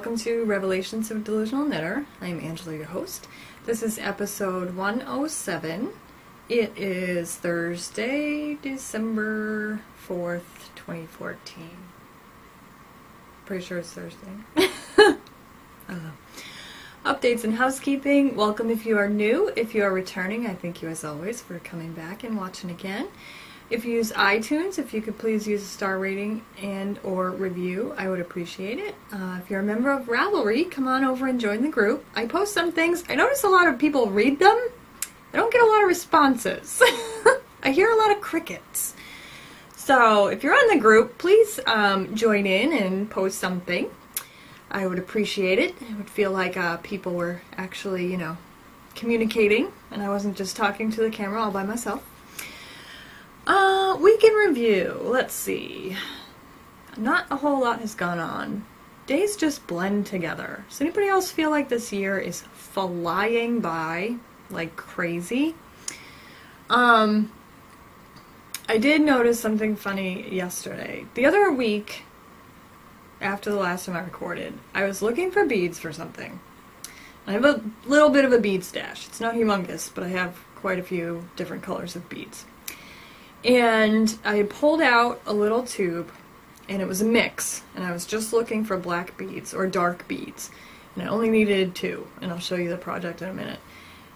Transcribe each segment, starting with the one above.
welcome to Revelations of a Delusional Knitter. I am Angela, your host. This is episode 107. It is Thursday, December 4th, 2014. Pretty sure it's Thursday. I don't know. Updates and housekeeping. Welcome if you are new. If you are returning, I thank you as always for coming back and watching again. If you use iTunes, if you could please use a star rating and or review, I would appreciate it. If you're a member of Ravelry, come on over and join the group. I post some things. I notice a lot of people read them. I don't get a lot of responses. I hear a lot of crickets. So if you're on the group, please join in and post something. I would appreciate it. I would feel like people were actually, communicating, and I wasn't just talking to the camera all by myself. Week in review. Let's see. Not a whole lot has gone on. Days just blend together. Does anybody else feel like this year is flying by like crazy? I did notice something funny yesterday. The other week, after the last time I recorded, I was looking for beads for something. I have a little bit of a bead stash. It's not humongous, but I have quite a few different colors of beads. And I pulled out a little tube, and it was a mix, and I was just looking for black beads, or dark beads, and I only needed 2, and I'll show you the project in a minute.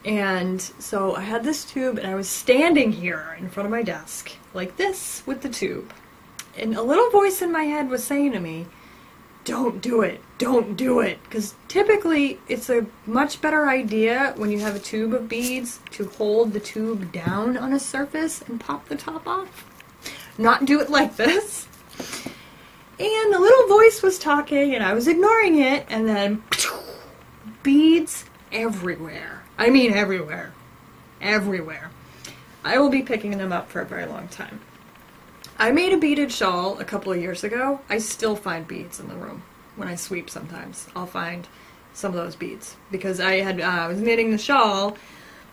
And so I had this tube, and I was standing here in front of my desk, like this, with the tube, and a little voice in my head was saying to me, don't do it, because typically it's a much better idea when you have a tube of beads to hold the tube down on a surface and pop the top off. Not do it like this. And the little voice was talking and I was ignoring it, and then beads everywhere. I mean everywhere. Everywhere. I will be picking them up for a very long time. I made a beaded shawl a couple of years ago. I still find beads in the room. When I sweep sometimes, I'll find some of those beads. Because I was knitting the shawl,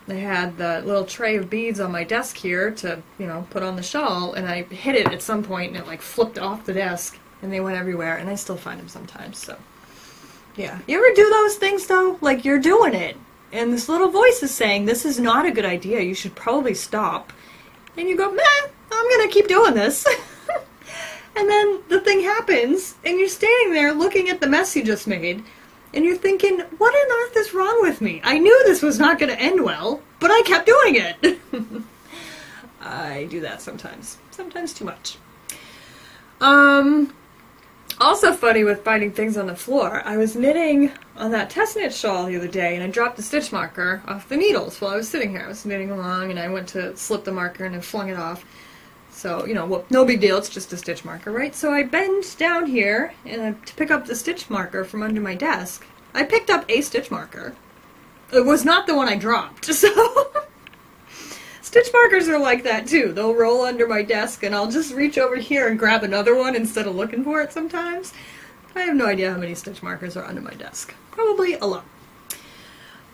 I had the little tray of beads on my desk here to, put on the shawl, and I hit it at some point and it like flipped off the desk and they went everywhere, and I still find them sometimes, so. Yeah. You ever do those things though? Like you're doing it, and this little voice is saying, this is not a good idea, you should probably stop. And you go, meh, I'm gonna keep doing this. And then the thing happens, and you're standing there looking at the mess you just made, and you're thinking, what on earth is wrong with me? I knew this was not gonna end well, but I kept doing it. I do that sometimes. Sometimes too much. Also funny with finding things on the floor, I was knitting on that test knit shawl the other day, and I dropped the stitch marker off the needles while I was sitting here. I was knitting along, and I went to slip the marker, and I flung it off. So, well, no big deal, it's just a stitch marker, right? So I bend down here, and to pick up the stitch marker from under my desk. I picked up a stitch marker. It was not the one I dropped, so... Stitch markers are like that, too. They'll roll under my desk, and I'll just reach over here and grab another one instead of looking for it sometimes. I have no idea how many stitch markers are under my desk. Probably a lot.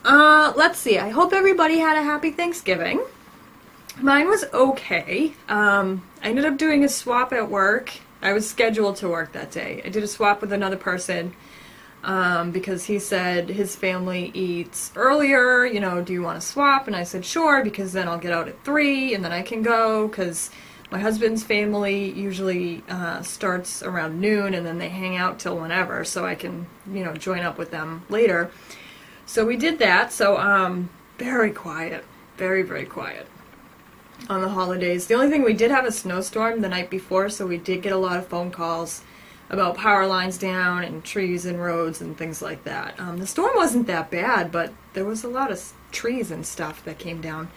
Let's see. I hope everybody had a happy Thanksgiving. Mine was okay. I ended up doing a swap at work. I was scheduled to work that day. I did a swap with another person because he said his family eats earlier, do you want to swap? And I said sure, because then I'll get out at 3 and then I can go, because my husband's family usually starts around noon and then they hang out till whenever, so I can, join up with them later. So we did that, so very quiet, very, very quiet on the holidays. The only thing, we did have a snowstorm the night before, so we did get a lot of phone calls about power lines down and trees and roads and things like that. The storm wasn't that bad, but there was a lot of trees and stuff that came down.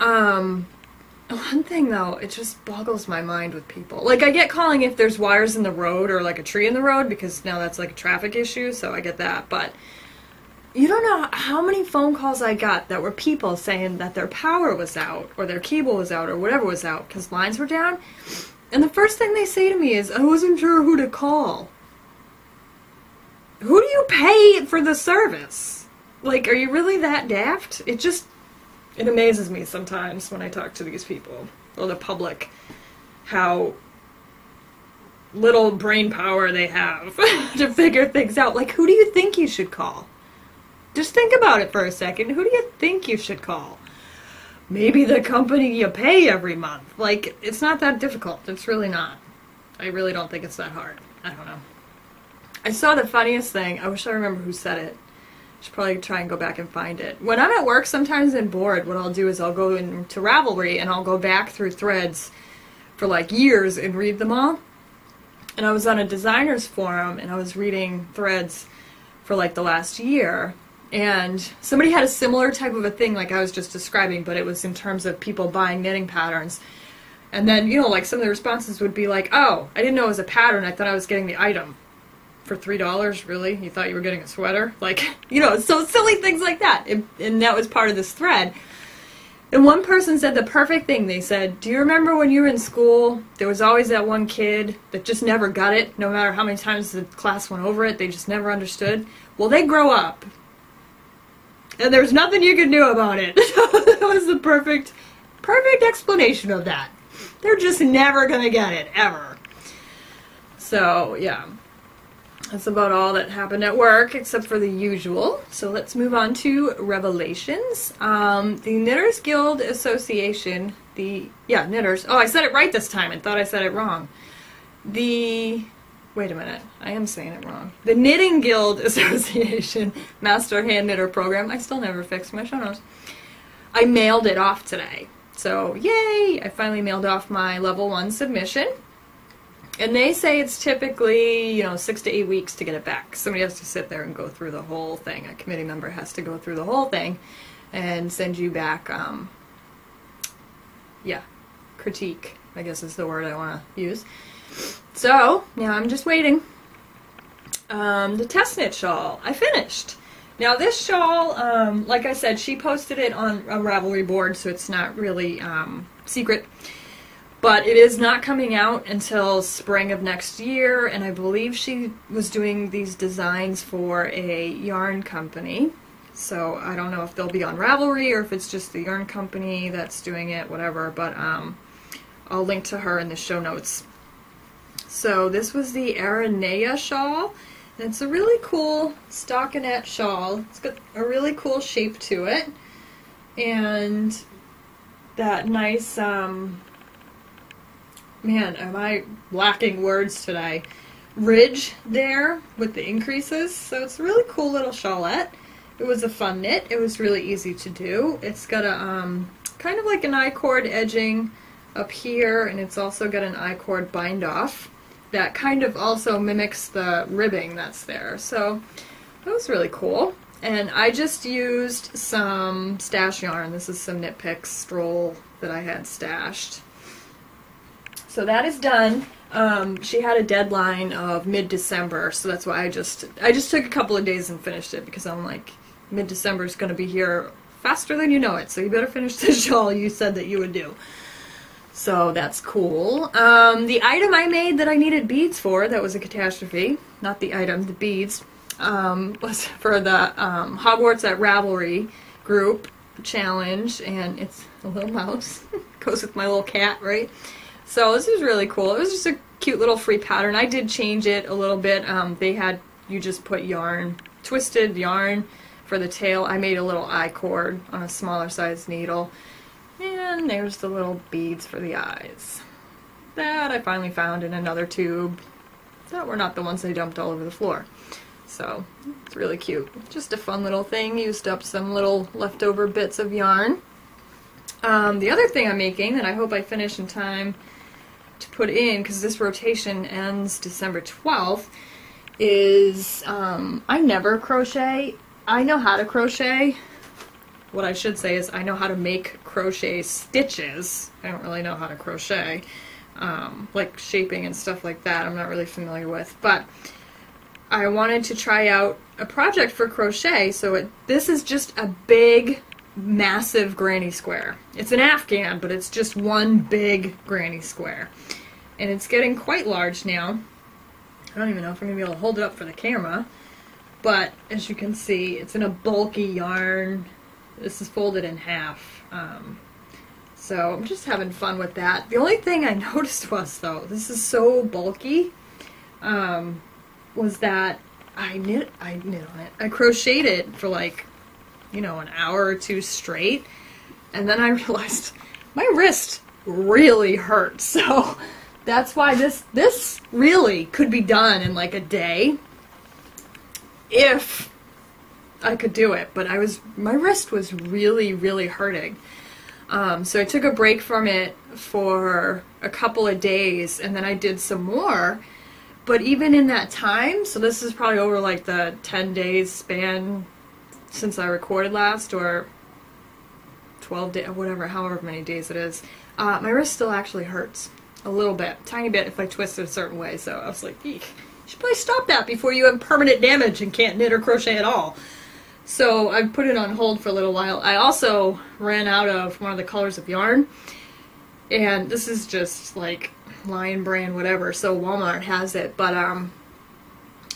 One thing though, it just boggles my mind with people. Like, I get calling if there's wires in the road or like a tree in the road, because now that's like a traffic issue, so I get that, but you don't know how many phone calls I got that were people saying that their power was out, or their cable was out, or whatever was out, because lines were down. And the first thing they say to me is, I wasn't sure who to call. Who do you pay for the service? Like, are you really that daft? It amazes me sometimes when I talk to these people, or the public, how little brain power they have to figure things out. Like, who do you think you should call? Just think about it for a second. Who do you think you should call? Maybe the company you pay every month. Like, it's not that difficult. It's really not. I really don't think it's that hard. I don't know. I saw the funniest thing. I wish I remember who said it. I should probably try and go back and find it. When I'm at work sometimes and bored, what I'll do is I'll go into Ravelry and I'll go back through threads for like years and read them all. And I was on a designer's forum and I was reading threads for like the last year. And somebody had a similar type of a thing like I was just describing, but it was in terms of people buying knitting patterns. And then, you know, like some of the responses would be like, oh, I didn't know it was a pattern. I thought I was getting the item for $3. Really? You thought you were getting a sweater? Like, you know, so silly things like that. And that was part of this thread. And one person said the perfect thing. They said, do you remember when you were in school, there was always that one kid that just never got it, no matter how many times the class went over it, they just never understood? Well, they grow up. And there's nothing you can do about it. That was the perfect explanation of that. They're just never going to get it, ever. So, yeah. That's about all that happened at work, except for the usual. So let's move on to revelations. The Knitters Guild Association, Knitters. Oh, I said it right this time. I thought I said it wrong. Wait a minute, I am saying it wrong. The Knitting Guild Association Master Hand Knitter Program. I still never fixed my show notes. I mailed it off today. So, yay! I finally mailed off my level 1 submission. And they say it's typically, you know, 6 to 8 weeks to get it back. Somebody has to sit there and go through the whole thing. A committee member has to go through the whole thing and send you back, critique, I guess is the word I want to use. So, now I'm just waiting. The test knit shawl, I finished. Now this shawl, like I said, she posted it on a Ravelry board, so it's not really secret. But it is not coming out until spring of next year, and I believe she was doing these designs for a yarn company. So I don't know if they'll be on Ravelry or if it's just the yarn company that's doing it, whatever, but I'll link to her in the show notes. So this was the Aranea shawl, and it's a really cool stockinette shawl. It's got a really cool shape to it, and that nice, man, am I lacking words today, ridge there with the increases. So it's a really cool little shawlette. It was a fun knit. It was really easy to do. It's got a kind of like an I-cord edging up here, and it's also got an I-cord bind off that kind of also mimics the ribbing that's there. So that was really cool. And I just used some stash yarn. This is some Knit Picks Stroll that I had stashed. So that is done. She had a deadline of mid-December, so that's why I just took a couple of days and finished it, because I'm like, mid-December is going to be here faster than you know it, so you better finish the shawl you said that you would do. So that's cool. The item I made that I needed beads for, that was a catastrophe, not the item, the beads, was for the Hogwarts at Ravelry group challenge, and it's a little mouse. Goes with my little cat, right? So this was really cool. It was just a cute little free pattern. I did change it a little bit. They had you just put yarn, twisted yarn for the tail. I made a little I-cord on a smaller size needle. And there's the little beads for the eyes. That I finally found in another tube. That were not the ones they dumped all over the floor. So it's really cute. Just a fun little thing. Used up some little leftover bits of yarn. The other thing I'm making that I hope I finish in time to put in, because this rotation ends December 12th, is I never crochet. I know how to crochet. What I should say is I know how to make crochet stitches. I don't really know how to crochet, like shaping and stuff like that. I'm not really familiar with, but I wanted to try out a project for crochet. So this is just a big, massive granny square. It's an Afghan, but it's just one big granny square, and it's getting quite large now. I don't even know if I'm gonna be able to hold it up for the camera, but as you can see, it's in a bulky yarn. This is folded in half. So I'm just having fun with that. The only thing I noticed was, though, this is so bulky. was that I knit on it. I crocheted it for like, you know, an hour or two straight, and then I realized my wrist really hurt. So that's why this really could be done in like a day if I could do it, but my wrist was really, really hurting. So I took a break from it for a couple of days, and then I did some more. But even in that time, so this is probably over like the 10 days span since I recorded last, or 12 days, whatever, however many days it is, my wrist still actually hurts a little bit, tiny bit if I twist it a certain way. So I was like, eek, you should probably stop that before you have permanent damage and can't knit or crochet at all. So I put it on hold for a little while. I also ran out of one of the colors of yarn, and this is just like Lion Brand, whatever, so Walmart has it, but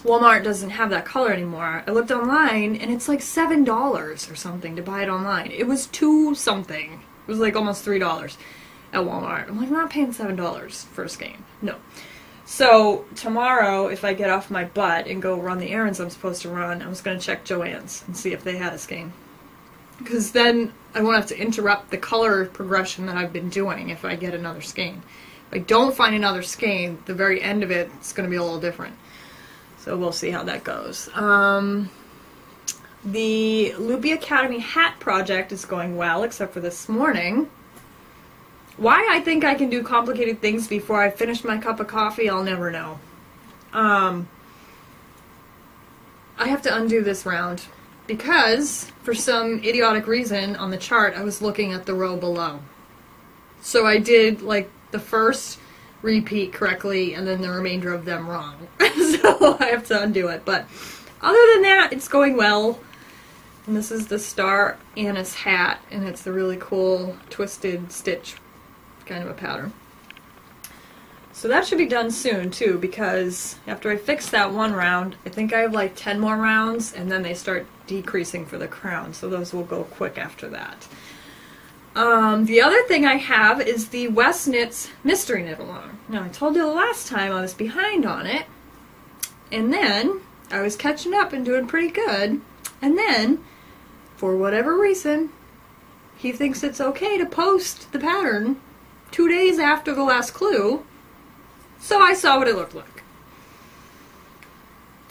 Walmart doesn't have that color anymore. I looked online, and it's like $7 or something to buy it online. It was $2 something. It was like almost $3 at Walmart. I'm like, I'm not paying $7 for a skein. No. So tomorrow, if I get off my butt and go run the errands I'm supposed to run, I was going to check Joann's and see if they had a skein. Because then I won't have to interrupt the color progression that I've been doing if I get another skein. If I don't find another skein, the very end of it is going to be a little different. So we'll see how that goes. The Loopy Academy hat project is going well, except for this morning. Why I think I can do complicated things before I finish my cup of coffee, I'll never know. I have to undo this round because, for some idiotic reason, on the chart I was looking at the row below. So I did, like, the first repeat correctly and then the remainder of them wrong. So I have to undo it. But other than that, it's going well. And this is the Star Anise hat, and it's a really cool twisted stitch kind of a pattern. So that should be done soon too, because after I fix that one round, I think I have like 10 more rounds, and then they start decreasing for the crown, so those will go quick after that. The other thing I have is the Westknits Mystery Knit Along. Now I told you the last time I was behind on it, and then I was catching up and doing pretty good, and then, for whatever reason, he thinks it's okay to post the pattern 2 days after the last clue, so I saw what it looked like.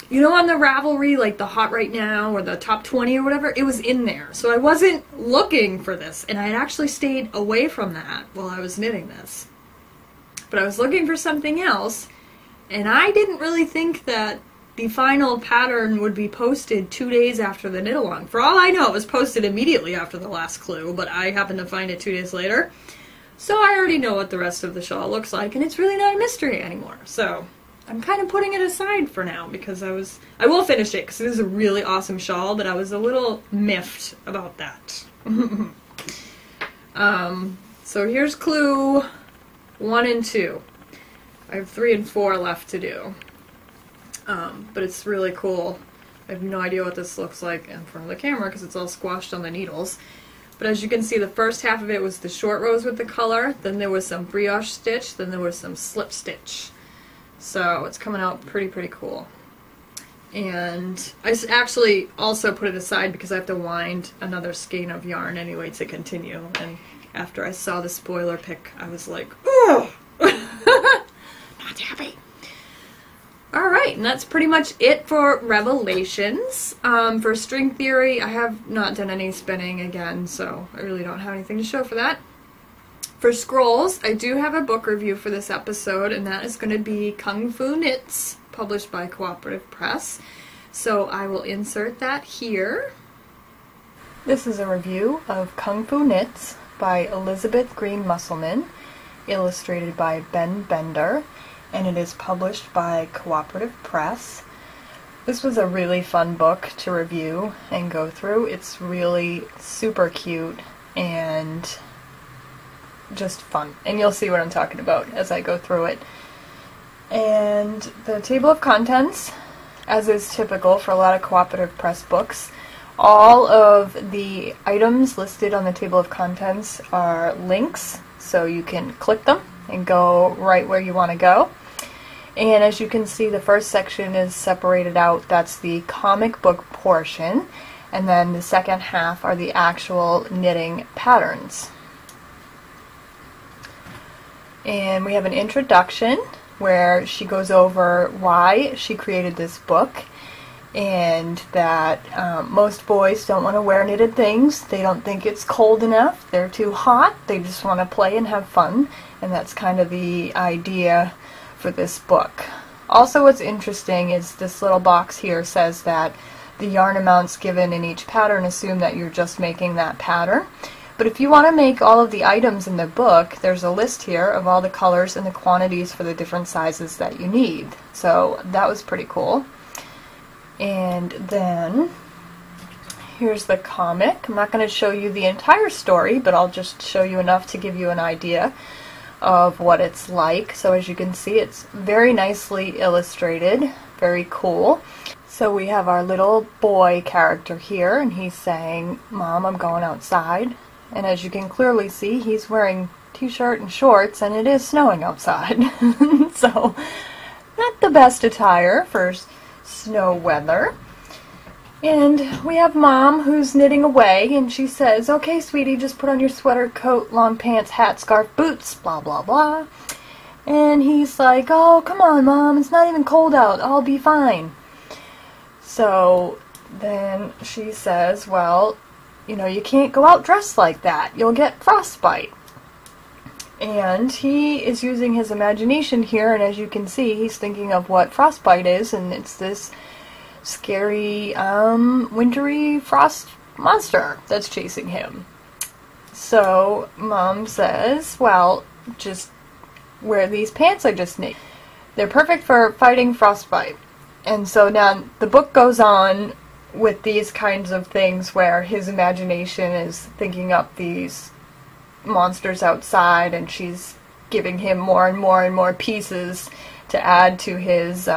You know, on the Ravelry, like the Hot Right Now or the Top 20 or whatever, it was in there. So I wasn't looking for this, and I had actually stayed away from that while I was knitting this. But I was looking for something else, and I didn't really think that the final pattern would be posted 2 days after the knit along. For all I know, it was posted immediately after the last clue, but I happened to find it 2 days later. So I already know what the rest of the shawl looks like, and it's really not a mystery anymore. So I'm kind of putting it aside for now, because I will finish it, because it is a really awesome shawl, but I was a little miffed about that. So here's clue 1 and 2. I have 3 and 4 left to do. But it's really cool. I have no idea what this looks like in front of the camera, because it's all squashed on the needles. But as you can see, the first half of it was the short rows with the color, then there was some brioche stitch, then there was some slip stitch. So it's coming out pretty cool. And I actually also put it aside because I have to wind another skein of yarn anyway to continue. And after I saw the spoiler pic, I was like, oh, not happy. Alright, and that's pretty much it for Revelations. For String Theory, I have not done any spinning again, so I really don't have anything to show for that. For Scrolls, I do have a book review for this episode, and that is going to be Kung Fu Knits, published by Cooperative Press. So I will insert that here. This is a review of Kung Fu Knits by Elizabeth Green Musselman, illustrated by Ben Bender, and it is published by Cooperative Press. This was a really fun book to review and go through. It's really super cute and just fun, and you'll see what I'm talking about as I go through it. And the table of contents, as is typical for a lot of Cooperative Press books, all of the items listed on the table of contents are links, so you can click them and go right where you want to go. And as you can see, the first section is separated out. That's the comic book portion. And then the second half are the actual knitting patterns. And we have an introduction where she goes over why she created this book, and that most boys don't want to wear knitted things. They don't think it's cold enough. They're too hot. They just want to play and have fun. And that's kind of the idea for this book. Also, what's interesting is this little box here says that the yarn amounts given in each pattern assume that you're just making that pattern. But if you want to make all of the items in the book, there's a list here of all the colors and the quantities for the different sizes that you need. So that was pretty cool. And then here's the comic. I'm not going to show you the entire story, but I'll just show you enough to give you an idea of what it's like. So as you can see, it's very nicely illustrated, very cool. So we have our little boy character here, and he's saying, "Mom, I'm going outside." And as you can clearly see, he's wearing t-shirt and shorts, and it is snowing outside. So not the best attire for snow weather. And we have Mom who's knitting away, and she says, "Okay, sweetie, just put on your sweater, coat, long pants, hat, scarf, boots, blah, blah, blah." And he's like, "Oh, come on, Mom, it's not even cold out. I'll be fine." So then she says, "Well, you know, you can't go out dressed like that. You'll get frostbite." And he is using his imagination here, and as you can see, he's thinking of what frostbite is, and it's this scary, wintry frost monster that's chasing him. So Mom says, "Well, just wear these pants I just knit. They're perfect for fighting frostbite." And so now the book goes on with these kinds of things where his imagination is thinking up these monsters outside, and she's giving him more and more and more pieces to add to his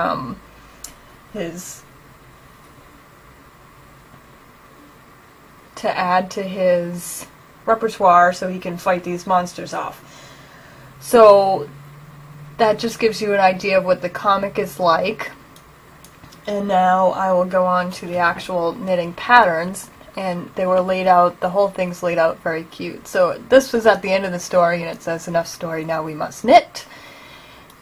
repertoire so he can fight these monsters off. So that just gives you an idea of what the comic is like. And now I will go on to the actual knitting patterns, and they were laid out, the whole thing's laid out very cute. So this was at the end of the story, and it says, "Enough story, now we must knit."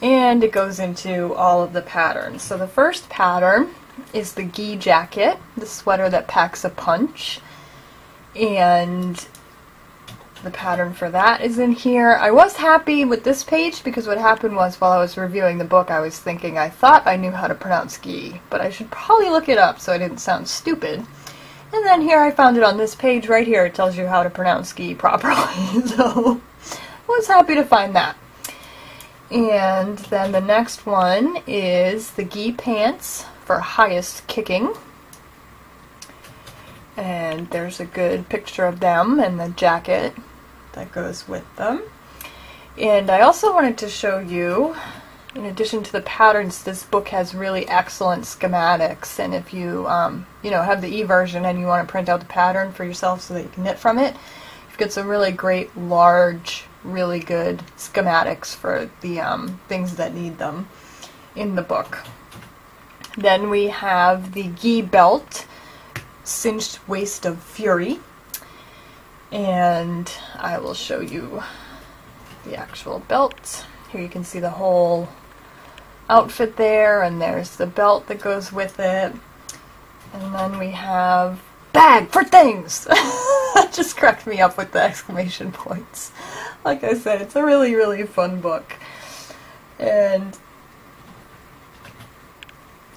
And it goes into all of the patterns. So the first pattern is the gi jacket, the sweater that packs a punch. And the pattern for that is in here. I was happy with this page because what happened was, while I was reviewing the book, I was thinking I thought I knew how to pronounce gi, but I should probably look it up so I didn't sound stupid. And then here I found it on this page right here. It tells you how to pronounce gi properly. So I was happy to find that. And then the next one is the gi pants for highest kicking. And there's a good picture of them and the jacket that goes with them. And I also wanted to show you, in addition to the patterns, this book has really excellent schematics. And if you have the e-version and you want to print out the pattern for yourself so that you can knit from it, you've got some really great, large, really good schematics for the things that need them in the book. Then we have the gi belt, cinched waist of fury, and I will show you the actual belt. Here you can see the whole outfit there, and there's the belt that goes with it. And then we have bag for things. That just cracked me up with the exclamation points. Like I said, it's a really, really fun book. And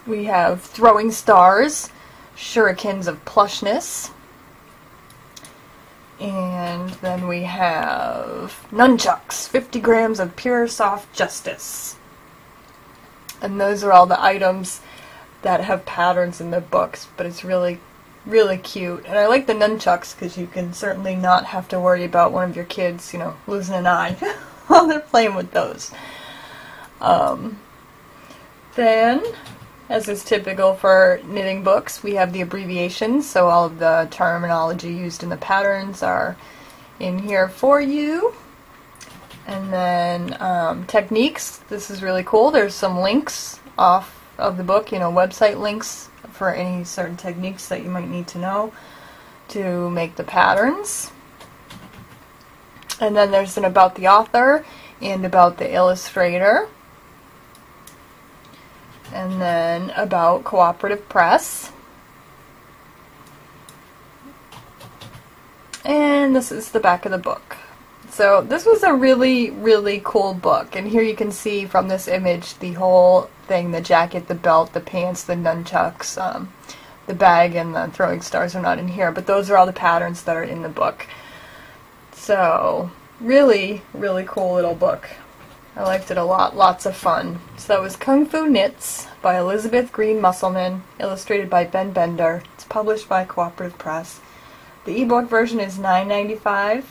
we have throwing stars, shurikens of plushness, and then we have nunchucks, 50 grams of pure soft justice. And those are all the items that have patterns in the books, but it's really, really cute. And I like the nunchucks because you can certainly not have to worry about one of your kids, losing an eye while they're playing with those. Then, as is typical for knitting books, we have the abbreviations, so all of the terminology used in the patterns are in here for you. And then techniques. This is really cool. There's some links off of the book, you know, website links for any certain techniques that you might need to know to make the patterns. And then there's an about the author and about the illustrator. And then about Cooperative Press. And this is the back of the book. So this was a really, really cool book. And here you can see from this image the whole thing, the jacket, the belt, the pants, the nunchucks, the bag, and the throwing stars are not in here. But those are all the patterns that are in the book. So really, really cool little book. I liked it a lot. Lots of fun. So that was Kung Fu Knits by Elizabeth Green Musselman, illustrated by Ben Bender. It's published by Cooperative Press. The ebook version is $9.95,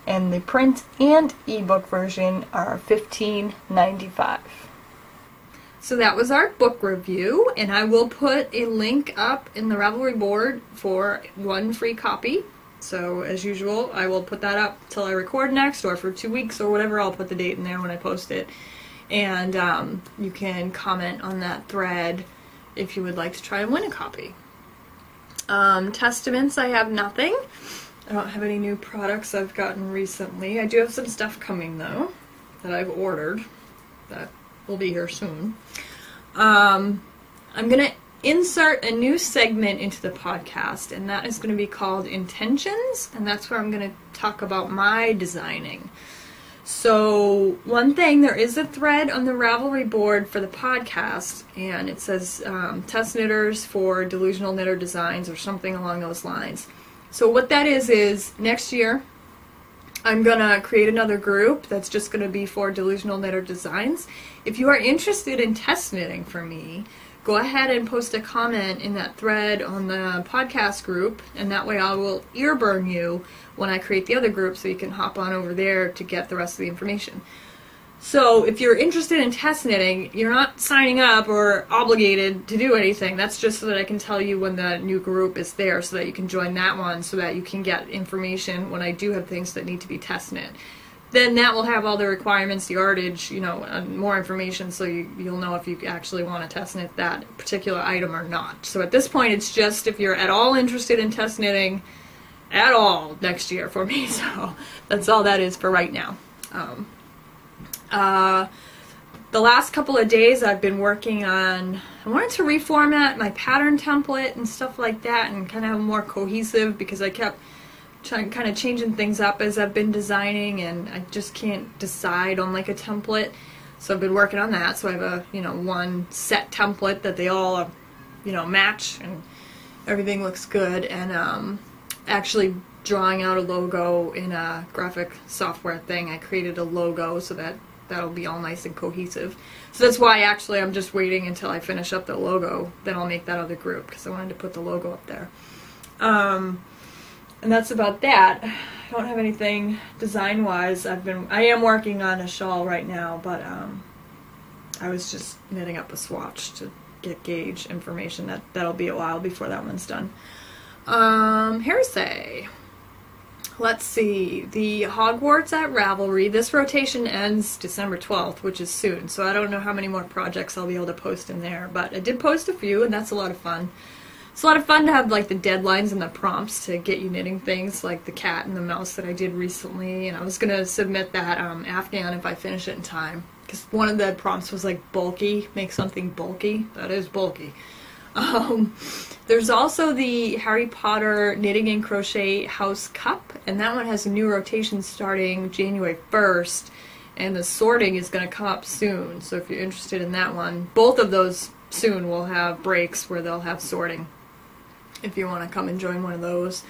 and the print and ebook version are $15.95. So that was our book review, and I will put a link up in the Ravelry board for one free copy. So as usual, I will put that up till I record next, or for 2 weeks or whatever. I'll put the date in there when I post it. And you can comment on that thread if you would like to try and win a copy. Testaments, I have nothing. I don't have any new products I've gotten recently. I do have some stuff coming though that I've ordered that will be here soon. I'm gonna insert a new segment into the podcast, and that is going to be called Intentions, and that's where I'm going to talk about my designing. So one thing, there is a thread on the Ravelry board for the podcast, and it says test knitters for delusional knitter designs or something along those lines. So what that is next year I'm going to create another group that's just going to be for delusional knitter designs. If you are interested in test knitting for me, go ahead and post a comment in that thread on the podcast group, and that way I will ear burn you when I create the other group so you can hop on over there to get the rest of the information. So if you're interested in test knitting, you're not signing up or obligated to do anything. That's just so that I can tell you when the new group is there so that you can join that one so that you can get information when I do have things that need to be test knit. Then that will have all the requirements, the yardage, you know, and more information, so you'll know if you actually want to test knit that particular item or not. So at this point, it's just if you're at all interested in test knitting at all next year for me. So that's all that is for right now. The last couple of days I've been working on, I wanted to reformat my pattern template and stuff like that and kind of have more cohesive, because I kept kind of changing things up as I've been designing, and I just can't decide on like a template. So I've been working on that. So I have a, you know, one set template that they all, you know, match and everything looks good. And actually drawing out a logo in a graphic software thing, I created a logo so that that'll be all nice and cohesive. So that's why actually I'm just waiting until I finish up the logo, then I'll make that other group, because I wanted to put the logo up there. And that's about that. I don't have anything design-wise. I am working on a shawl right now, but I was just knitting up a swatch to get gauge information. That'll be a while before that one's done. Heresy. Let's see. The Hogwarts at Ravelry. This rotation ends December 12th, which is soon, so I don't know how many more projects I'll be able to post in there, but I did post a few, and that's a lot of fun. It's a lot of fun to have like the deadlines and the prompts to get you knitting things, like the cat and the mouse that I did recently, and I was going to submit that Afghan if I finish it in time, because one of the prompts was like bulky, make something bulky. That is bulky. There's also the Harry Potter Knitting and Crochet House Cup, and that one has a new rotation starting January 1st, and the sorting is going to come up soon, so if you're interested in that one, both of those soon will have breaks where they'll have sorting, if you want to come and join one of those.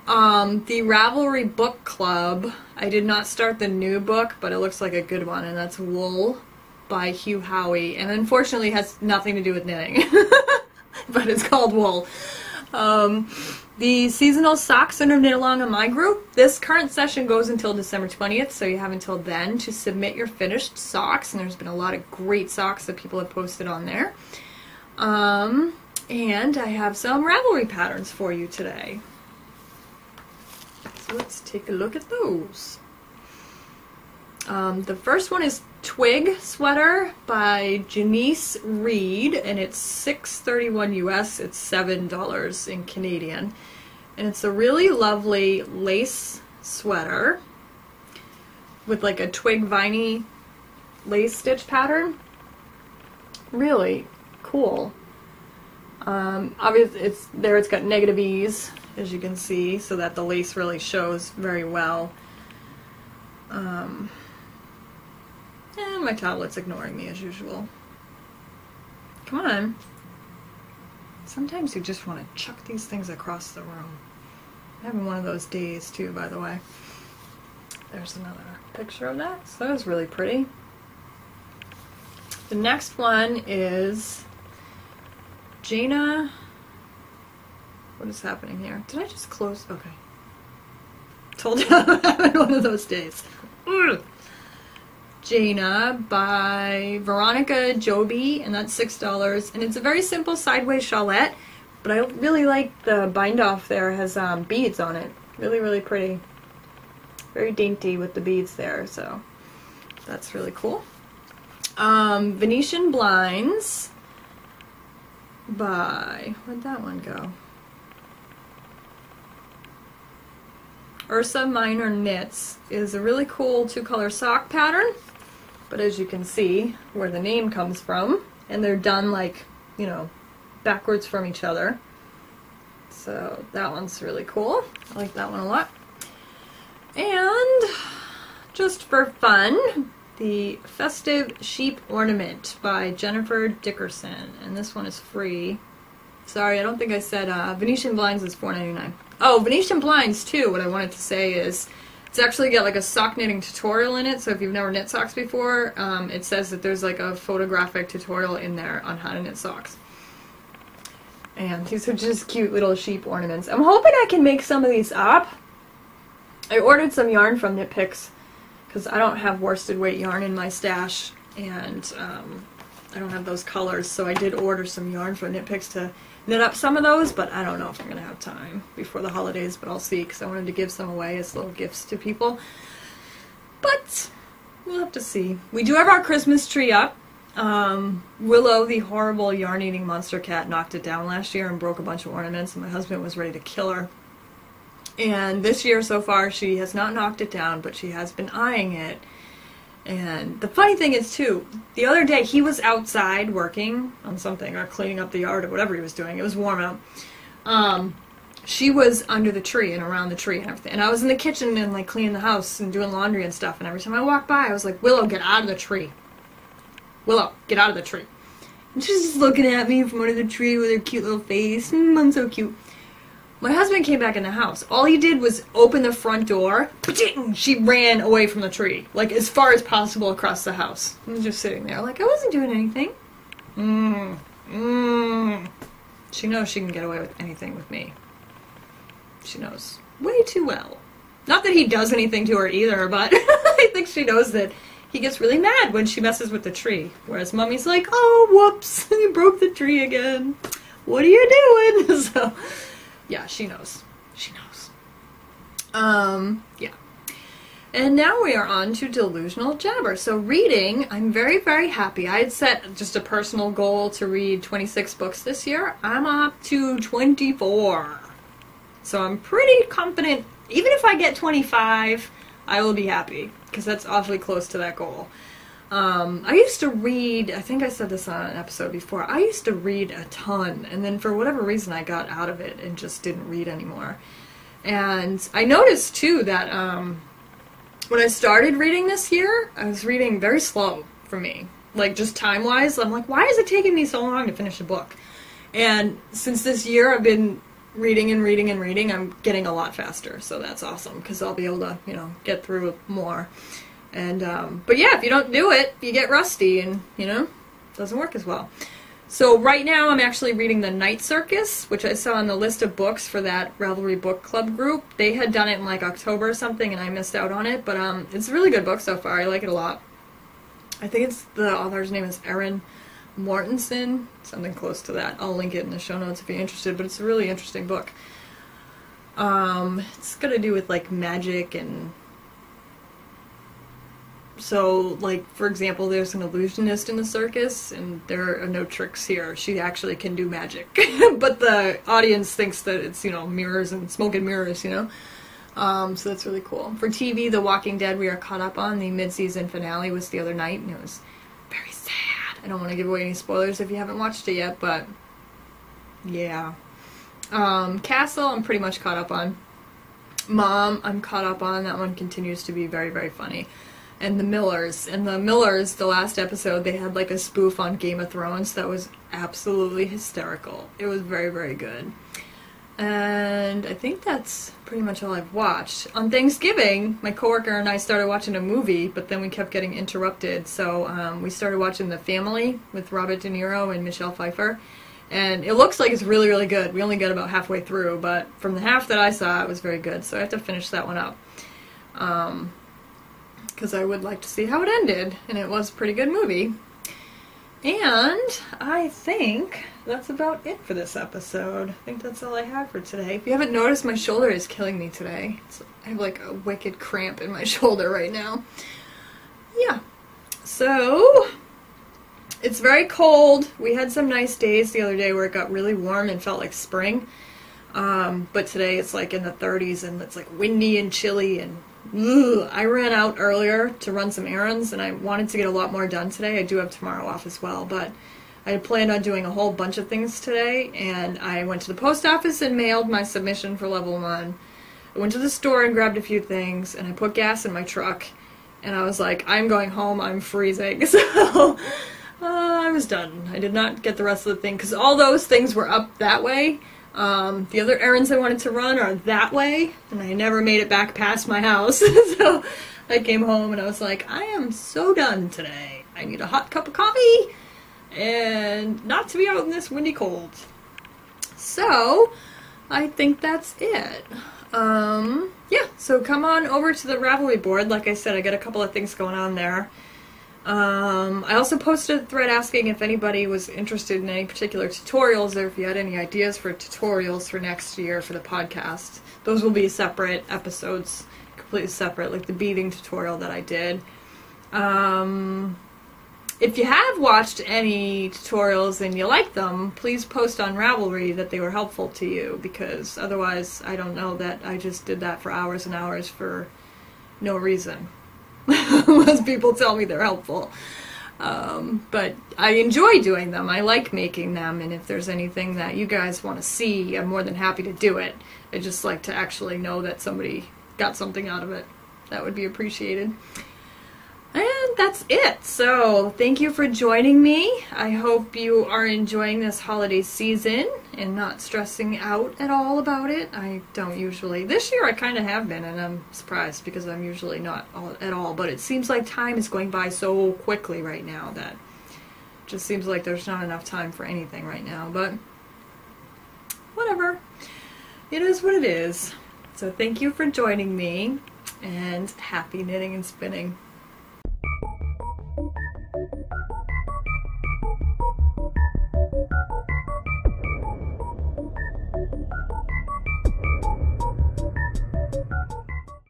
The Ravelry Book Club, I did not start the new book, but it looks like a good one, and that's Wool by Hugh Howey, and unfortunately has nothing to do with knitting. But it's called Wool. The seasonal socks under Knit Along on my group, this current session goes until December 20th, so you have until then to submit your finished socks, and there's been a lot of great socks that people have posted on there. And I have some Ravelry patterns for you today. So let's take a look at those. The first one is Twig Sweater by Janice Reed, and it's $6.31 US. It's $7 in Canadian. And it's a really lovely lace sweater with like a twig viney lace stitch pattern. Really cool. Obviously it's got negative ease, as you can see, so that the lace really shows very well. And my tablet's ignoring me as usual. Come on. Sometimes you just want to chuck these things across the room. I'm having one of those days too, by the way. There's another picture of that. So that was really pretty. The next one is Jana. What is happening here? Did I just close? Okay. Told you I'm having one of those days. Ugh. Jana by Veronica Joby, and that's $6. And it's a very simple sideways shawlette, but I really like the bind off there. It has beads on it. Really, really pretty. Very dainty with the beads there, so that's really cool. Venetian Blinds by, where'd that one go? Ursa Minor Knits is a really cool two-color sock pattern, but as you can see where the name comes from, and they're done like, you know, backwards from each other. So that one's really cool. I like that one a lot. And just for fun, the Festive Sheep Ornament by Jennifer Dickerson, and this one is free. Sorry, I don't think I said Venetian Blinds is $4.99. Oh, Venetian Blinds too, what I wanted to say is it's actually got like a sock knitting tutorial in it, so if you've never knit socks before, it says that there's like a photographic tutorial in there on how to knit socks. And these are just cute little sheep ornaments. I'm hoping I can make some of these up. I ordered some yarn from Knit Picks because I don't have worsted weight yarn in my stash, and I don't have those colors, so I did order some yarn from Knit Picks to knit up some of those, but I don't know if I'm going to have time before the holidays, but I'll see, because I wanted to give some away as little gifts to people. But we'll have to see. We do have our Christmas tree up. Willow, the horrible yarn-eating monster cat, knocked it down last year and broke a bunch of ornaments, and my husband was ready to kill her. And this year so far, she has not knocked it down, but she has been eyeing it. And the funny thing is, too, the other day he was outside working on something, or cleaning up the yard, or whatever he was doing. It was warm out. She was under the tree and around the tree and everything. And I was in the kitchen and, like, cleaning the house and doing laundry and stuff. And every time I walked by, I was like, Willow, get out of the tree. Willow, get out of the tree. And she's just looking at me from under the tree with her cute little face. I'm so cute. My husband came back in the house. All he did was open the front door. She ran away from the tree, like as far as possible across the house. I was just sitting there, like I wasn't doing anything. She knows she can get away with anything with me. She knows way too well. Not that he does anything to her either, but I think she knows that he gets really mad when she messes with the tree. Whereas Mummy's like, oh, whoops, you broke the tree again. What are you doing? So, yeah, she knows. She knows. Yeah. And now we are on to Delusional Jabber. So reading, I'm very, very happy. I had set just a personal goal to read 26 books this year. I'm up to 24. So I'm pretty confident, even if I get 25, I will be happy, because that's awfully close to that goal. I used to read, I think I said this on an episode before, I used to read a ton, and then for whatever reason I got out of it and just didn't read anymore. And I noticed too that when I started reading this year, I was reading very slow for me. Like just time-wise, I'm like, why is it taking me so long to finish a book? And since this year I've been reading and reading and reading, I'm getting a lot faster, so that's awesome, because I'll be able to, you know, get through more. And, but yeah, if you don't do it, you get rusty and, you know, it doesn't work as well. So right now I'm actually reading The Night Circus, which I saw on the list of books for that Ravelry book club group. They had done it in like October or something and I missed out on it, but it's a really good book so far. I like it a lot. I think it's, the author's name is Erin Mortensen, something close to that. I'll link it in the show notes if you're interested, but it's a really interesting book. It's got to do with like magic and So, like, for example, there's an illusionist in the circus, and there are no tricks here. She actually can do magic. But the audience thinks that it's, you know, mirrors and smoke and mirrors, you know? So that's really cool. For TV, The Walking Dead, we are caught up on. The mid-season finale was the other night, and it was very sad. I don't want to give away any spoilers if you haven't watched it yet, but yeah. Castle, I'm pretty much caught up on. Mom, I'm caught up on. That one continues to be very, very funny. And The Millers. And The Millers, the last episode, they had like a spoof on Game of Thrones that was absolutely hysterical. It was very, very good. And I think that's pretty much all I've watched. On Thanksgiving, my coworker and I started watching a movie, but then we kept getting interrupted. So we started watching The Family with Robert De Niro and Michelle Pfeiffer. And it looks like it's really, really good. We only got about halfway through, but from the half that I saw, it was very good. So I have to finish that one up. Because I would like to see how it ended, and it was a pretty good movie. And I think that's about it for this episode. I think that's all I have for today. If you haven't noticed, my shoulder is killing me today. I have like a wicked cramp in my shoulder right now. Yeah. So, it's very cold. We had some nice days the other day where it got really warm and felt like spring. But today it's like in the 30s and it's like windy and chilly and I ran out earlier to run some errands, and I wanted to get a lot more done today. I do have tomorrow off as well, but I had planned on doing a whole bunch of things today, and I went to the post office and mailed my submission for level 1. I went to the store and grabbed a few things, and I put gas in my truck, and I was like, I'm going home, I'm freezing. So I was done. I did not get the rest of the thing, because all those things were up that way. The other errands I wanted to run are that way, and I never made it back past my house. So I came home and I was like, I am so done today. I need a hot cup of coffee and not to be out in this windy cold. So I think that's it. Yeah, so come on over to the Ravelry board. Like I said, I got a couple of things going on there. I also posted a thread asking if anybody was interested in any particular tutorials or if you had any ideas for tutorials for next year for the podcast. Those will be separate episodes, completely separate, like the beading tutorial that I did. If you have watched any tutorials and you like them, please post on Ravelry that they were helpful to you, because otherwise I don't know that I just did that for hours and hours for no reason. Unless people tell me they're helpful. But I enjoy doing them. I like making them, and if there's anything that you guys want to see, I'm more than happy to do it. I just like to actually know that somebody got something out of it. That would be appreciated. And that's it. So, thank you for joining me. I hope you are enjoying this holiday season and not stressing out at all about it. I don't usually. This year I kind of have been, and I'm surprised because I'm usually not at all. But it seems like time is going by so quickly right now that it just seems like there's not enough time for anything right now. But whatever. It is what it is. So thank you for joining me, and happy knitting and spinning.